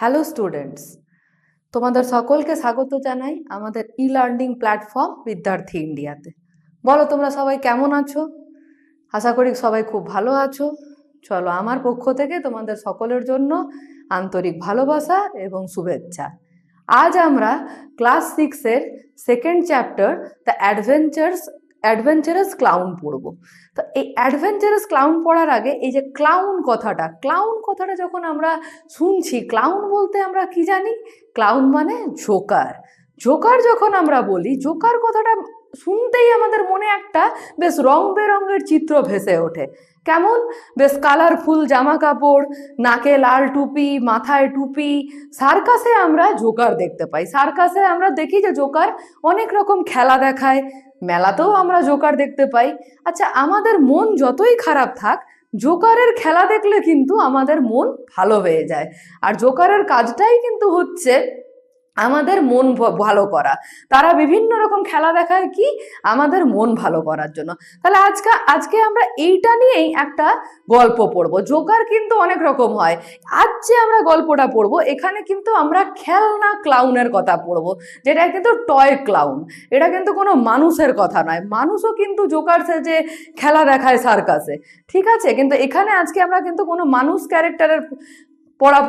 Hello students, তোমাদের সকলকে স্বাগত জানাই আমাদের ই লার্নিং প্ল্যাটফর্ম বিদ্যার্থী ইন্ডিয়াতে। বলো তোমরা সবাই কেমন আছো? আশা করি সবাই খুব ভালো আছো। চলো, আমার পক্ষ থেকে তোমাদের সকলের জন্য আন্তরিক ভালোবাসা এবং শুভেচ্ছা। আজ আমরা ক্লাস 6-এর second chapter the adventurous clown পড়ব। তো এই অ্যাডভেঞ্চারাস ক্লাউন পড়ার আগে এই যে ক্লাউন কথাটা যখন আমরা শুনছি, ক্লাউন বলতে আমরা কি জানি? ক্লাউন মানে জোকার। জোকার যখন আমরা বলি, জোকার কথাটা শুনতেই আমাদের মনে একটা বেশ রং বেরঙের চিত্র ভেসে ওঠে। কেমন? বেশ কালারফুল জামা কাপড়, নাকে লাল টুপি, মাথায় টুপি। সার্কাসে আমরা জোকার দেখতে পাই। সার্কাসে আমরা দেখি যে জোকার অনেক রকম খেলা দেখায়। মেলাতেও আমরা জোকার দেখতে পাই। আচ্ছা, আমাদের মন যতই খারাপ থাক, জোকারের খেলা দেখলে কিন্তু আমাদের মন ভালো হয়ে যায়। আর জোকারের কাজটাই কিন্তু হচ্ছে আমাদের মন ভালো করা। তারা বিভিন্ন রকম খেলা দেখায় কি আমাদের মন ভালো করার জন্য। তাহলে আজকে আমরা এইটা নিয়েই একটা গল্প পড়বো। জোকার কিন্তু অনেক রকম হয়। আজ যে আমরা গল্পটা পড়বো, এখানে কিন্তু আমরা খেলনা ক্লাউনের কথা পড়বো, যেটা কিন্তু টয় ক্লাউন। এটা কিন্তু কোনো মানুষের কথা নয়। মানুষও কিন্তু জোকার সেজে খেলা দেখায় সার্কাসে, ঠিক আছে? কিন্তু এখানে আজকে আমরা কিন্তু কোনো মানুষ ক্যারেক্টারের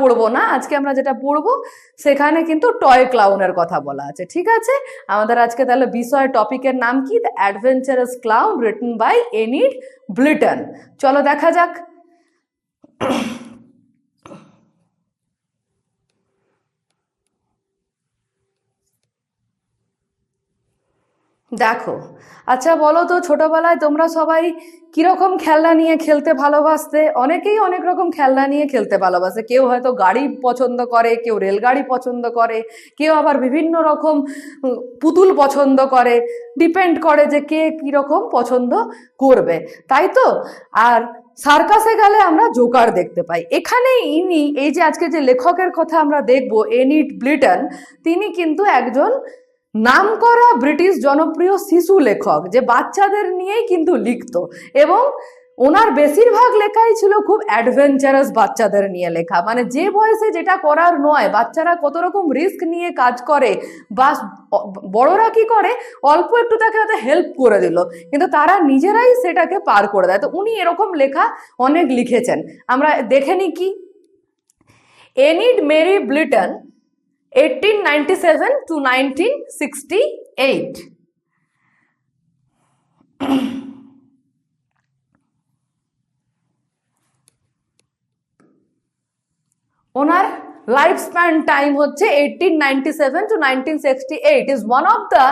পড়বো না। আজকে আমরা যেটা পড়বো সেখানে কিন্তু টয় ক্লাউনের কথা বলা আছে, ঠিক আছে? আমাদের আজকে তাহলে টপিকের নাম কি? The adventurous clown, written by Enid Blyton. চলো দেখা যাক। দেখো, আচ্ছা বলো তো, ছোটবেলায় তোমরা সবাই কিরকম খেলনা নিয়ে খেলতে ভালোবাসতে? অনেকেই অনেক রকম খেলনা নিয়ে খেলতে ভালোবাসে। কেউ হয়তো গাড়ি পছন্দ করে, কেউ রেলগাড়ি পছন্দ করে, কেউ আবার বিভিন্ন রকম পুতুল পছন্দ করে। ডিপেন্ড করে যে কে কিরকম পছন্দ করবে, তাই তো? আর সার্কাসে গেলে আমরা জোকার দেখতে পাই। এখানে এই যে আজকে যে লেখকের কথা আমরা দেখবো, এনিড ব্লিটন, তিনি কিন্তু একজন নামকরা ব্রিটিশ জনপ্রিয় শিশু লেখক, যে বাচ্চাদের নিয়েই কিন্তু লিখতো। এবং ওনার বেশিরভাগ লেখাই ছিল খুব অ্যাডভেঞ্চারাস, বাচ্চাদের নিয়ে লেখা। মানে যে বয়সে যেটা করার নয়, বাচ্চারা কত রকম রিস্ক নিয়ে কাজ করে, বা বড়রা কি করে, অল্প একটু তাকে হয়তো হেল্প করে দিল, কিন্তু তারা নিজেরাই সেটাকে পার করে দেয়। তো উনি এরকম লেখা অনেক লিখেছেন। আমরা দেখে নিই কি। Enid Mary Blyton, 1897 to 1968. ওনার লাইফ স্প্যান টাইম হচ্ছে 1897 to 1968. is one of the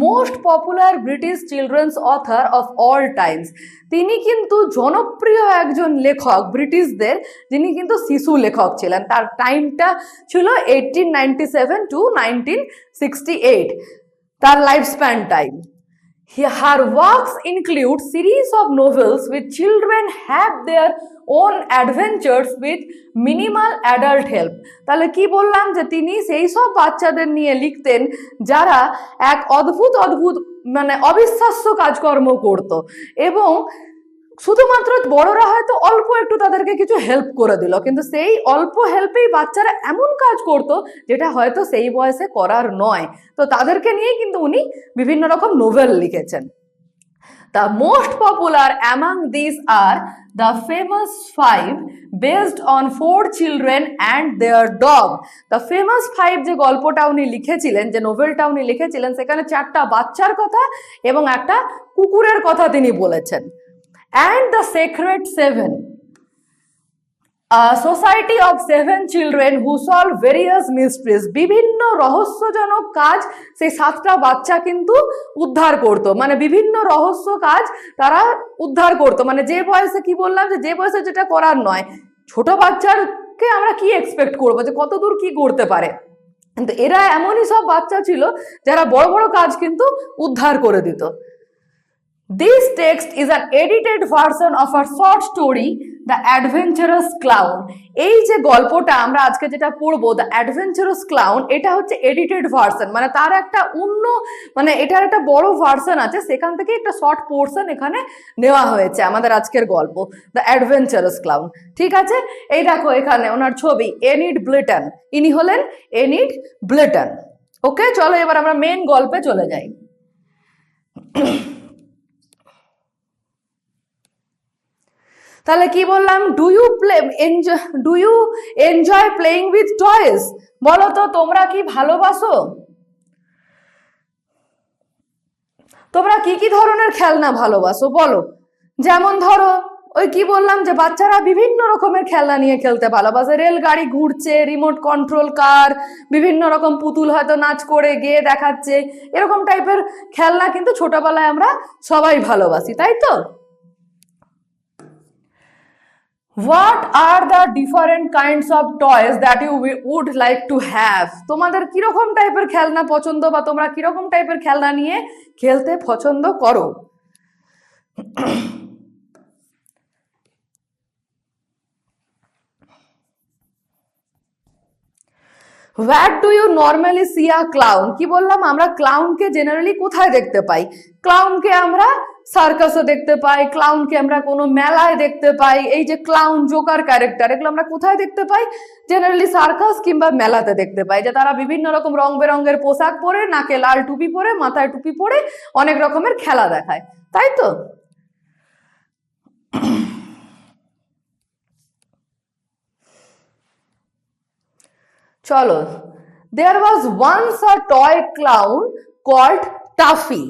most popular British children's author of all times. তিনি কিন্তু জনপ্রিয় একজন লেখক ব্রিটিশদের, যিনি কিন্তু শিশু লেখক ছিলেন। তার টাইমটা ছিল 1897 to 1968, তার life span time. Her works include series of novels with children have their own adventures with minimal adult help. তাহলে কি বললাম, যে তিনি সেই সব বাচ্চাদের নিয়ে লিখতেন যারা এক অদ্ভুত মানে অবিশ্বাস্য কাজকর্ম করত, এবং শুধুমাত্র বড়রা হয়তো অল্প একটু তাদেরকে কিছু হেল্প করে দিল, কিন্তু সেই অল্প হেল্পেই বাচ্চারা এমন কাজ করতো যেটা হয়তো সেই বয়সে করার নয়। তো তাদেরকে নিয়েই কিন্তু উনি বিভিন্ন রকম নোভেল লিখেছেন। The most popular among these are The Famous Five, based on 4 children and their dog. The Famous Five যে গল্পটা উনি লিখেছিলেন, যে নোভেলটা উনি লিখেছিলেন, সেখানে 4টা বাচ্চার কথা এবং একটা কুকুরের কথা তিনি বলেছেন। And The Sacred Seven, a society of 7 children who solve various mysteries. বিভিন্ন রহস্যজনক কাজ সেই 7টা বাচ্চা কিন্তু উদ্ধার করত। মানে বিভিন্ন রহস্য কাজ তারা উদ্ধার করত। মানে যে বয়সে, কি বললাম, যে বয়সে যেটা করার নয়, ছোট বাচ্চাকে আমরা কি এক্সপেক্ট করবো যে কতদূর কি করতে পারে, কিন্তু এরা এমনই সব বাচ্চা ছিল যারা বড় বড় কাজ কিন্তু উদ্ধার করে দিত। This text is an edited version of a short story the adventurous clown. এই যে গল্পটা আমরা আজকে যেটা পড়বো, দ্য অ্যাডভেঞ্চারাস ক্লাউন, এটা হচ্ছে এডিটেড ভার্সন, মানে তার একটা মানে এটার একটা বড় ভার্সন আছে, সেখান থেকে একটা শর্ট পোর্শন এখানে নেওয়া হয়েছে আমাদের আজকের গল্প, দ্য অ্যাডভেঞ্চারাস ক্লাউন। ঠিক আছে, এই দেখো এখানে ওনার ছবি, এনিড ব্লিটন, ইনি হলেন এনিড ব্লিটন। ওকে, চলো এবার আমরা মেন গল্পে চলে যাই। তাহলে কি বললাম, do you enjoy playing with toys? বলো তো তোমরা কি ভালোবাসো? তোমরা কি কি ধরনের খেলনা ভালোবাসো বলো? যেমন ধরো ওই কি বললাম যে বাচ্চারা বিভিন্ন রকমের খেলনা নিয়ে খেলতে ভালোবাসে, রেলগাড়ি ঘুরছে, রিমোট কন্ট্রোল কার, বিভিন্ন রকম পুতুল হয়তো নাচ করে গিয়ে দেখাচ্ছে, এরকম টাইপের খেলনা কিন্তু ছোটবেলায় আমরা সবাই ভালোবাসি, তাই তো? What are the different kinds of toys that you would like to have? তোমাদের কিরকম টাইপের খেলনা পছন্দ, বা তোমরা কিরকম টাইপের খেলনা নিয়ে খেলতে পছন্দ করো? Where do you normally see a clown? কি বললাম, আমরা ক্লাউনকে জেনারেলি কোথায় দেখতে পাই? ক্লাউনকে আমরা সার্কাসে দেখতে পাই, ক্লাউনকে আমরা কোনো মেলায় দেখতে পাই। এই যে ক্লাউন, জোকার ক্যারেক্টার, এগুলো আমরা কোথায় দেখতে পাই? জেনারেলি সার্কাস কিংবা মেলাতে দেখতে পাই, যে তারা বিভিন্ন রকম রং বেরঙের পোশাক পরে, নাকে লাল টুপি পরে, মাথায় টুপি পরে অনেক রকমের খেলা দেখায়, তাই তো? চলো, there was once a toy clown called toffee.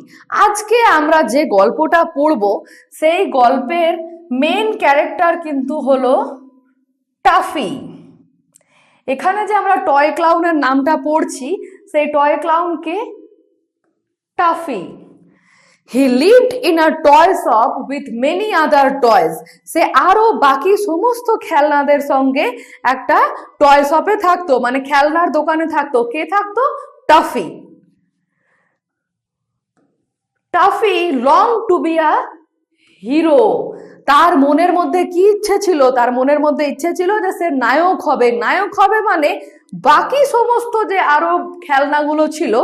আজকে আমরা যে গল্পটা পড়বো সেই গল্পের মেন ক্যারেক্টার কিন্তু হলো টাফি। এখানে যে আমরা টয় ক্লাউনের নামটা পড়ছি, সেই টয় ক্লাউনকে Tuffy. He lived in a toy shop with many other toys. সে আরো বাকি সমস্ত খেলনাদের সঙ্গে একটা টয় শপে থাকতো, মানে খেলনার দোকানে থাকতো। কে থাকতো? Taffy. Taffy long to be a hero. তার মনের মধ্যে কি ইচ্ছে ছিল? তার মনের মধ্যে ইচ্ছে ছিল যে সে নায়ক হবে। নায়ক হবে মানে বাকি সমস্ত যে আরো খেলনাগুলো ছিল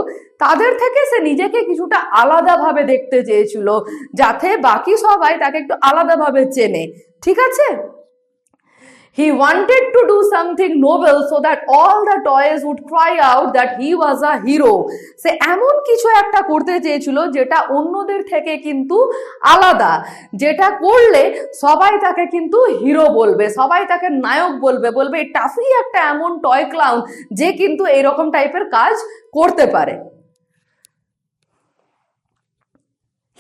তাদের থেকে সে নিজেকে কিছুটা আলাদাভাবে দেখতে চেয়েছিল, যাতে বাকি সবাই তাকে একটু আলাদাভাবে চেনে। ঠিক আছে? He wanted to do something noble so that all the toys would cry out that he was a hero. সে এমন কিছু একটা করতে চেয়েছিল যেটা অন্যদের থেকে কিন্তু আলাদা, যেটা করলে সবাই তাকে কিন্তু হিরো বলবে, সবাই তাকে নায়ক বলবে, বলবে টাফি একটা এমন টয় ক্লাউন যে কিন্তু এইরকম টাইপের কাজ করতে পারে।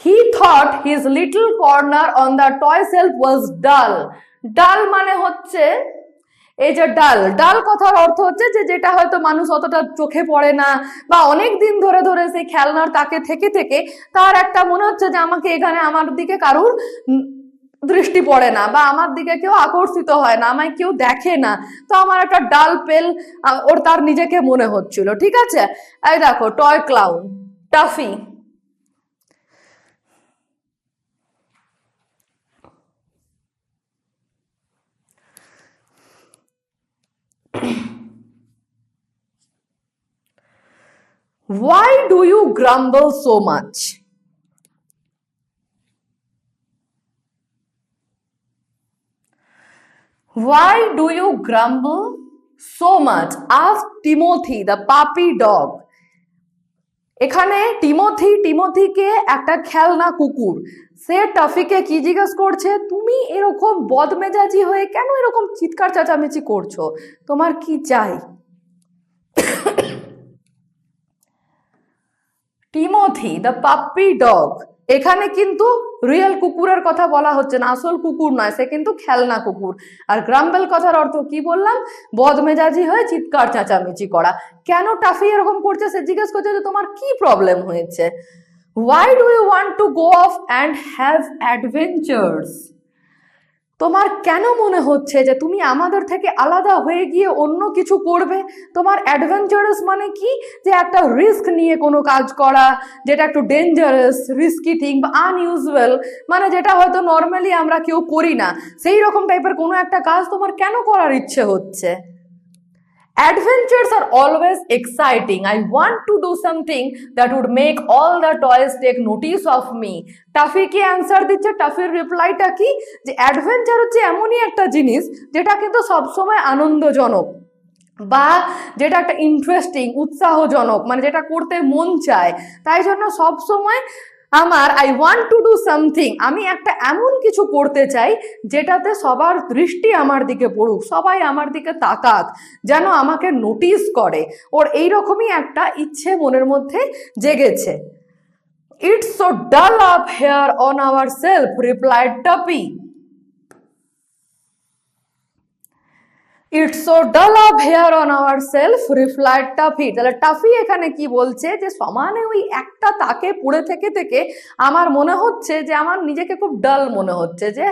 He thought his little corner on the toy shelf was dull. ডাল মানে হচ্ছে এই যে ডাল কথার অর্থ হচ্ছে যে যেটা হয়তো মানুষ অতটা চোখে পড়ে না, বা অনেক দিন ধরে ধরে সেই খেলনার তাকে থেকে থেকে তার একটা মনে হচ্ছে যে আমাকে এখানে আমার দিকে কারুর দৃষ্টি পড়ে না, বা আমার দিকে কেউ আকর্ষিত হয় না, আমায় কেউ দেখে না, তো আমার একটা ডাল পেল ওর তার নিজেকে মনে হচ্ছিল। ঠিক আছে, এই দেখো toy clown toffee. Why do you grumble so much? Why do you grumble so much? Asked Timothy, the puppy dog. এখানে টিমোথিকে একটা খেলনা কুকুর, সে টাফিকে কি জিজ্ঞেস করছে, তুমি এরকম বদমেজাজি হয়ে কেন এরকম চিৎকার চেঁচামেচি করছো, তোমার কি চাই? টিমোথি দ্য পাপ্পি ডগ, এখানে কিন্তু রিয়েল কুকুরের কথা বলা হচ্ছে না, আসল কুকুর নয়, সে কিন্তু খেলনা কুকুর। আর গ্রাম্বেল কথার অর্থ কি বললাম? বদমেজাজি হয়ে চিৎকার চেঁচামেচি করা। কেন টাফি এরকম করছে সে জিজ্ঞেস করছে যে তোমার কি প্রবলেম হয়েছে। Why do you want to go off and have adventures? তোমার কেন মনে হচ্ছে যে তুমি আমাদের থেকে আলাদা হয়ে গিয়ে অন্য কিছু করবে? তোমার অ্যাডভেঞ্চারাস মানে কি? যে একটা রিস্ক নিয়ে কোনো কাজ করা, যেটা একটু ডেঞ্জারাস, রিস্কি থিং বা আনইউজুয়াল, মানে যেটা হয়তো নর্মালি আমরা কেউ করি না, সেই রকম টাইপের কোনো একটা কাজ তোমার কেন করার ইচ্ছে হচ্ছে? Adventures are always exciting. I want to do something that would make all the toys take notice of me. Toffee কি অ্যান্সার দিচ্ছে? টাফির রিপ্লাইটা কি? যে অ্যাডভেঞ্চার হচ্ছে এমনই একটা জিনিস যেটা কিন্তু সবসময় আনন্দজনক, বা যেটা একটা ইন্টারেস্টিং, উৎসাহজনক, মানে যেটা করতে মন চায়। তাই জন্য সবসময় আমার I want to do something, আমি একটা এমন কিছু করতে চাই যেটাতে সবার দৃষ্টি আমার দিকে পড়ুক, সবাই আমার দিকে তাকাক, যেন আমাকে নোটিস করে। ওর এইরকমই একটা ইচ্ছে মনের মধ্যে জেগেছে। It's so dull up here on our self, replied Tuffy. It's so dull up here on our self, replied Tuffy. তাহলে টাফি এখানে কি বলছে? যে সমানে ওই একটা তাকে পড়ে থেকে থেকে আমার মনে হচ্ছে যে আমার নিজেকে খুব ডাল মনে হচ্ছে, যে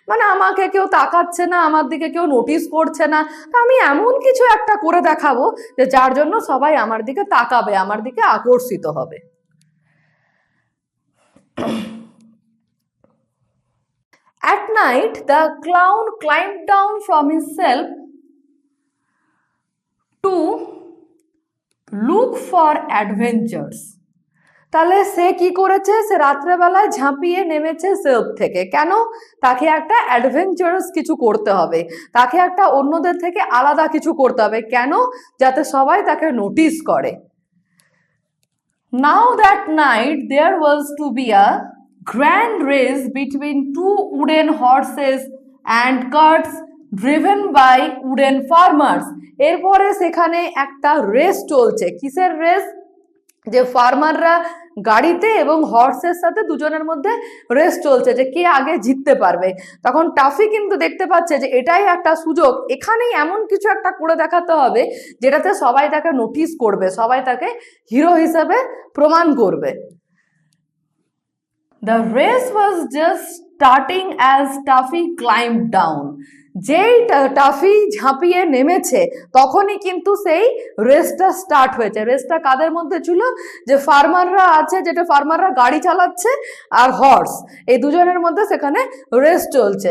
মানে আমাকে কেউ তাকাচ্ছে না, আমার দিকে কেউ নোটিস করছে না। তা আমি এমন কিছু একটা করে দেখাবো যে যার জন্য সবাই আমার দিকে তাকাবে, আমার দিকে আকর্ষিত হবে। At night, the clown climbed down from his shelf to look for adventures. তাহলে সে কি করেছে? সে রাত্রেবেলায় ঝাঁপিয়ে নেমেছে সেলফ থেকে। কেন? তাকে একটা অ্যাডভেঞ্চারাস কিছু করতে হবে, তাকে একটা অন্যদের থেকে আলাদা কিছু করতে হবে। কেন? যাতে সবাই তাকে নোটিস করে। Now that night there was to be a grand race between two wooden horses and carts driven by wooden farmers. এরপরে সেখানে একটা রেস চলছে। কিসের রেস? যে ফার্মাররা গাড়িতে এবং হর্সের সাথে দুজনের মধ্যে রেস চলছে, যে কে আগে জিততে পারবে। তখন টাফি কিন্তু দেখতে পাচ্ছে যে এটাই একটা সুযোগ, এখানেই এমন কিছু একটা করে দেখাতে হবে যেটাতে সবাই তাকে নোটিস করবে, সবাই তাকে হিরো হিসেবে প্রমাণ করবে। The race was just starting as Taffy climbed down. যেই টাফি ঝাঁপিয়ে নেমেছে তখনই কিন্তু সেই রেসটা স্টার্ট হয়েছে। রেসটা কাদের মধ্যে ছিল? যে ফার্মাররা আছে, যেটা ফার্মাররা গাড়ি চালাচ্ছে, আর হর্স, এই দুজনের মধ্যে সেখানে রেস চলছে।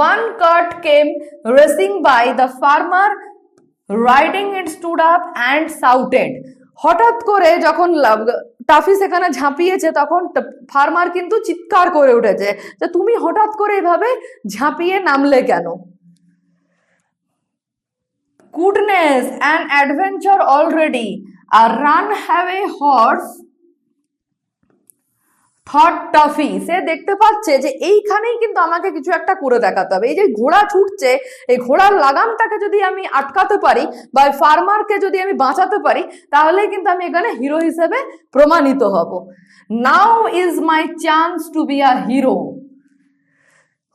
One cart came racing by, the farmer riding it stood up and shouted. হঠাৎ করে যখন টাফি সেখানে ঝাঁপিয়েছে তখন ফার্মার কিন্তু চিৎকার করে উঠেছে যে তুমি হঠাৎ করে এভাবে ঝাঁপিয়ে নামলে কেন? Goodness, an adventure already, a runaway horse, thought Tuffy. সে দেখতে পাচ্ছে যে এইখানেই কিন্তু আমাকে কিছু একটা করে দেখাতে হবে। এই যে ঘোড়া ছুটছে, এই ঘোড়ার লাগামটাকে যদি আমি আটকাতে পারি বা ফার্মারকে যদি আমি বাঁচাতে পারি, তাহলেই কিন্তু আমি এখানে হিরো হিসেবে প্রমাণিত হব। Now is my chance to be a hero.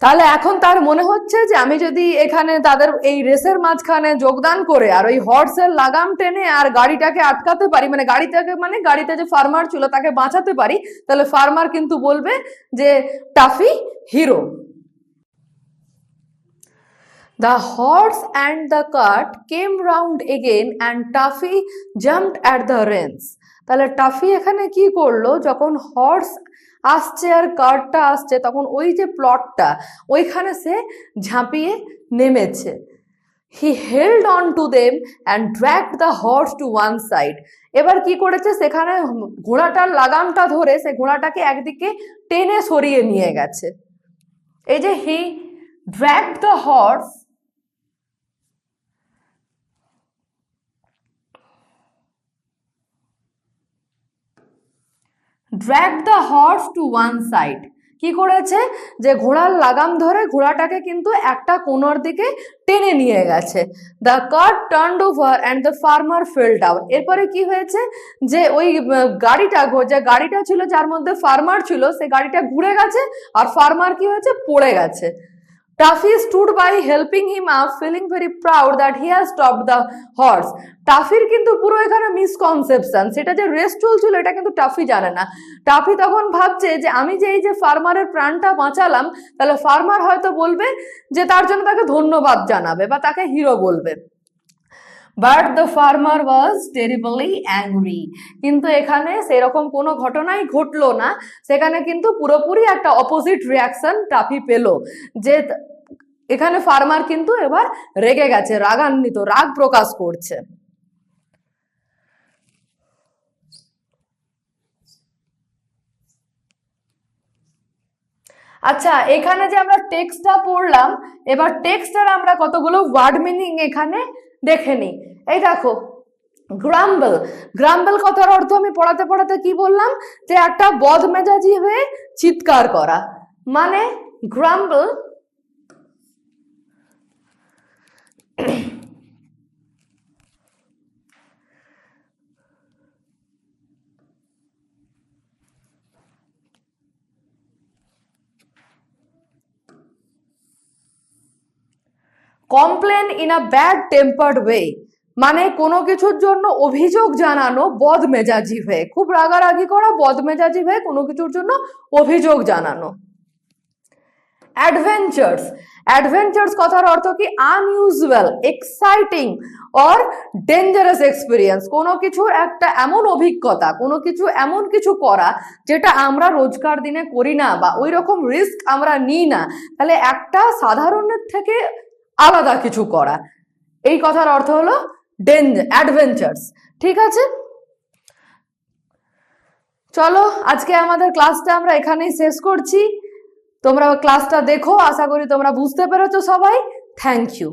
তাহলে এখন তার মনে হচ্ছে যে আমি যদি এখানে তাদের এই রেসের মাঝখানে যোগদান করে আর ওই হর্সের লাগাম টেনে আর গাড়িটাকে আটকাতে পারি, মানে গাড়িতে যে ফার্মার ছিল তাকে বাঁচাতে পারি, তাহলে ফার্মার কিন্তু বলবে যে toffee hero. The horse and the cart came round again and Taffy jumped at the reins. তাহলে টাফি এখানে কি করলো? যখন হর্স আসছে আর কার্টটা আসছে তখন ওই যে প্লটটা ওইখানে সে ঝাঁপিয়ে নেমেছে। He held on to them and dragged the horse to one side. এবার কি করেছে? সেখানে ঘোড়াটার লাগামটা ধরে সে ঘোড়াটাকে একদিকে টেনে সরিয়ে নিয়ে গেছে। এই যে he dragged the horse to one side, কি করেছে? যে ঘোড়ার লাগাম ধরে ঘোড়াটাকে কিন্তু একটা কোণার দিকে টেনে নিয়ে গেছে। The cart turned over and the farmer fail down. এরপরে কি হয়েছে? যে ওই যে গাড়িটা ছিল যার মধ্যে ফার্মার ছিল, সে গাড়িটা ঘুরে গেছে আর ফার্মার কি হয়েছে? পড়ে গেছে। Taffy stood by helping him up, feeling very proud that he has stopped the horse. টাফির কিন্তু পুরো এখানে মিসকনসেপশন, সেটা যে রেস চলছিল এটা কিন্তু টাফি জানে না। টাফি তখন ভাবছে যে আমি যে এই যে ফার্মারের প্রাণটা বাঁচালাম, তাহলে ফার্মার হয়তো বলবে যে তার জন্য তাকে ধন্যবাদ জানাবে বা তাকে হিরো বলবে। But the farmer was terribly angry, কিন্তু এখানে সেরকম কোনো ঘটনাই ঘটলো না, সেখানে কিন্তু পুরোপুরি একটা অপোজিট রিয়াকশন টাফি পেল, যে এখানে ফার্মার কিন্তু এবার রেগে গেছে, রাগান্বিত, রাগ প্রকাশ করছে। আচ্ছা, এখানে যে আমরা টেক্সটটা পড়লাম, এবার টেক্সটার আমরা কতগুলো ওয়ার্ড মিনিং এখানে দেখে নিই। এই দেখো, গ্রাম্বল, গ্রাম্বল কথার অর্থ আমি পড়াতে পড়াতে কি বললাম, যে একটা বদমেজাজি হয়ে চিৎকার করা, মানে গ্রাম্বল complain in a bad tempered way, মানে কোনো কিছুর জন্য অভিযোগ জানানো বদমেজাজি হয়ে, খুব রাগারাগি করা, বদমেজাজি হয়ে কোনো কিছুর জন্য অভিযোগ জানানো। অ্যাডভেঞ্চার্স, অ্যাডভেঞ্চার্স কথার অর্থ কি unusual, exciting or dangerous experience, কোনো কিছুর একটা এমন অভিজ্ঞতা, কোনো কিছু এমন কিছু করা যেটা আমরা রোজকার দিনে করি না বা ওই রকম রিস্ক আমরা নিই না, তাহলে একটা সাধারণের থেকে আলাদা কিছু করা, এই কথার অর্থ হলো অ্যাডভেঞ্চার্স। ঠিক আছে, চলো আজকে আমাদের ক্লাসটা আমরা এখানেই শেষ করছি। তোমরা ক্লাসটা দেখো, আশা করি তোমরা বুঝতে পেরেছো সবাই। Thank you.